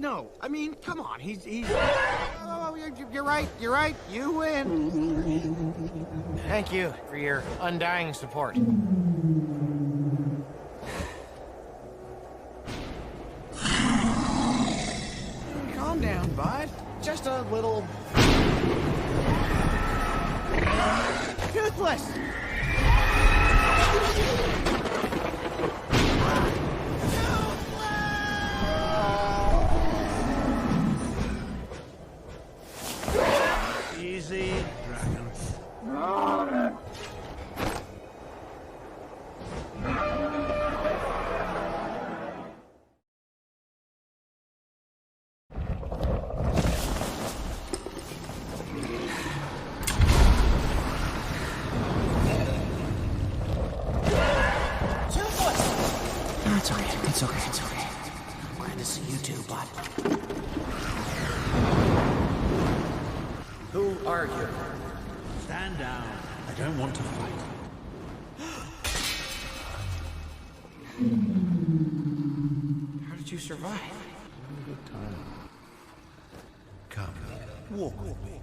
No, I mean, come on, he's... Oh, you're right, you win. Thank you for your undying support. Calm down, bud. Just a little... Toothless! Easy, dragon. No, it's okay. It's okay. I'm glad to see you too, bud. Who are you? Stand down. I don't want to fight. How did you survive? Good time. Come, walk with me.